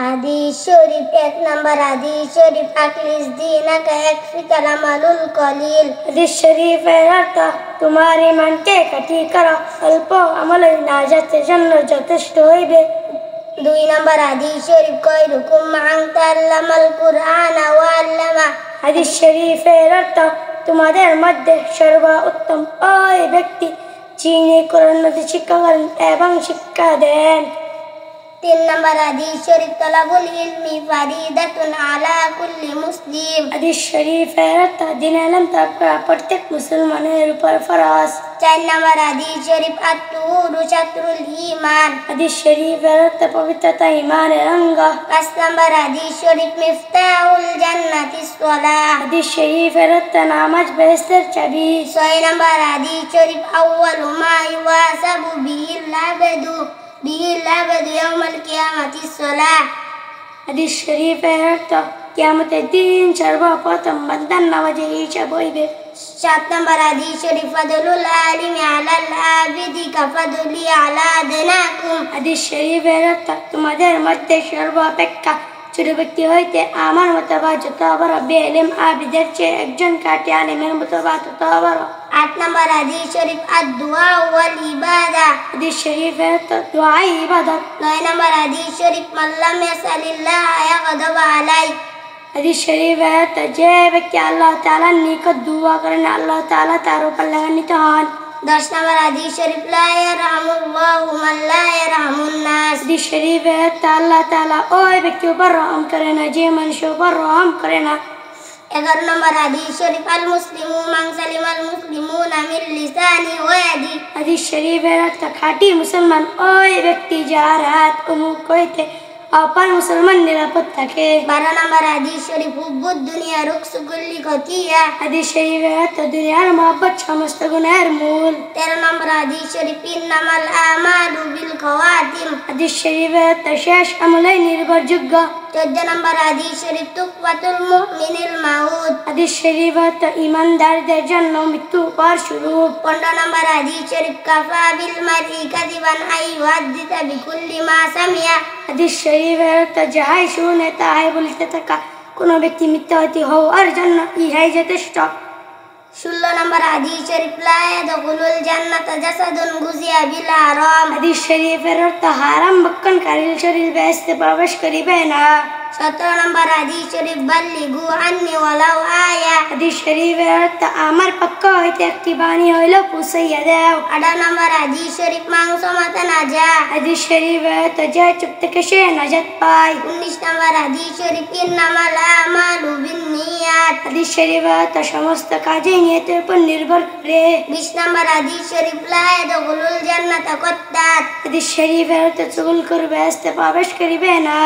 হাদিস শরীফ 1 নম্বর হাদিস শরীফ আখলিস দীনাকা ইয়াকফিকাল আমালুল কলিল। হাদিস শরীফের অর্থ তোমার ঈমানকে খাঁটি করো, অল্প আমলই নাজাতের জন্য যথেষ্ট হইবে। 2 নম্বর হাদিস শরীফ খায়রুকুম মান তাআল্লামাল কুরআনা ওয়া আল্লামা। হাদিস শরীফের অর্থ তোমাদের মধ্যে সর্বোত্তম ওই ব্যক্তি যিনি কোরআন শিক্ষা করেন এবং শিক্ষা দেন। 3 নম্বর হাদিস শরীফ তালাবুল ইলমি ফারিদাতুন আলা কুল্লি মুসলিম। হাদিস শরীফের অর্থ দ্বীনের ইলম তালাব করা প্রত্যেক মুসলমানের উপর ফরজ। 4 নম্বর হাদিস শরীফ আত-তুহুরু শাতরুল ঈমান। হাদিস শরীফের অর্থ পবিত্রতা ঈমানের অঙ্গ। 5 নম্বর হাদিস শরীফ মিফতাহুল জান্নাতিস সালাহ। হাদিস শরীফের অর্থ নামাজ বেহেশতের চাবি। 6 নম্বর হাদিস শরীফ আউয়ালু মা ইউহাসাবু বিহিল আবদু ইয়াউমাল কিয়ামাতিস সালাহ। হাদিস শরীফের অর্থ কিয়ামতের দিন সর্বপ্রথম বান্দার নামাজের হিসাব হইবে। 7 নম্বর হাদিস শরীফ ফাদলুল আলিমি আলাল আবিদি কাফাদুলি আলা আদনাকুম। হাদিস শরীফের অর্থ তোমাদের মধ্যে সর্বাপেক্ষা ছোট ব্যক্তি হইতে আমার মতো বা যত বড় বেইলম আবিদের চেয়ে একজন খাঁটি আলিমের মতো বা তত বড়। 8 নম্বর হাদিস শরীফ আদ-দুআ ওয়াল ইবাদা। হাদিস শরীফের অর্থ দোয়া ইবাদত। 9 নম্বর হাদিস শরীফ মান লাম ইয়াসালিল্লাহ ইয়াগদাব আলাই। হাদিস শরীফের অর্থ যে ব্যক্তি আল্লাহ তাআলার নিকট দোয়া করেন আল্লাহ তাআলা তার উপর লাগান্বিত হন। 10 নম্বর হাদিস শরীফ লা ইয়ারহামুল্লাহু মান লা ইয়ারহামুন নাস। হাদিস শরীফের অর্থ আল্লাহ তাআলা ওই ব্যক্তির উপর রহম করে না যে মানুষের উপর রহম করে না। 11 নম্বর হাদিস শরীফ আল মুসলিমু মান সালিমাল মুসলিমুনা মিন লিসানি ওয়া ইয়াদি। হাদিস শরীফের অর্থ খাঁটি মুসলমান ওই ব্যক্তি যার হাত ও মুখ হইতে অপর মুসলমান নিরাপদ থাকে। 12 নম্বর হাদিস শরীফ হুব্বুদ দুনিয়া রুকসু কুল্লি খতিয়া। হাদিস শরীফের অর্থ দুনিয়ার মহব্বত সমস্ত গুনাহের মূল। 13 নম্বর হাদিস শরীফ ইন্নামাল আমালু বিল খাওয়াতিম। হাদিস শরীফের অর্থ শেষ আমলই নির্ভরযোগ্য। 14 নম্বর হাদিস শরীফ তুকফাতুল মুমিনিল মাউত। হাদিস শরীফের অর্থ ঈমানদারদের জন্য মৃত্যু উপহার স্বরূপ। 15 নম্বর হাদিস শরীফ কাফা বিল মারই কাযিবান আইয়ুহাদ্দিসা বিকুল্লি মা সামিয়া। হাদিস শরীফের অর্থ যাহাই শুনে তাহাই বলিতে থাকা কোন ব্যক্তি মিথ্যাবাদী হওয়ার জন্য ইহাই যথেষ্ট। 16 নম্বর হাদিস শরীফ লা ইয়াদখুলুল জান্নাতা জাসাদুন গুজিয়া বিল হারাম। হাদিস শরীফের অর্থ হারাম ভক্ষণকারীর শরীর বেহেশতে প্রবেশ করিবে না। 17 নম্বর হাদিস শরীফ বাল্লিগু আন্নি ওয়ালাউ আয়া। হাদিস শরীফের অর্থ আমার পক্ষ হইতে একটি বাণী হইল পৌঁছাইয়া দাও। 18 নম্বর হাদিস শরীফ মাংস মাতা নাজা। হাদিস শরীফের অর্থ যে চুপ থেকে সে নাজাত পায়। 19 নম্বর হাদিস শরীফ ইন্নামাল আমালু বিন্নিয়াত। হাদিস শরীফের অর্থ সমস্ত কাজই নিয়তের উপর নির্ভর করে। 20 নম্বর হাদিস শরীফ লা ইয়াদখুলুল জান্নাতা কাত্তাত। হাদিস শরীফের অর্থ চুগল করে বেহেশতে প্রবেশ করিবে না।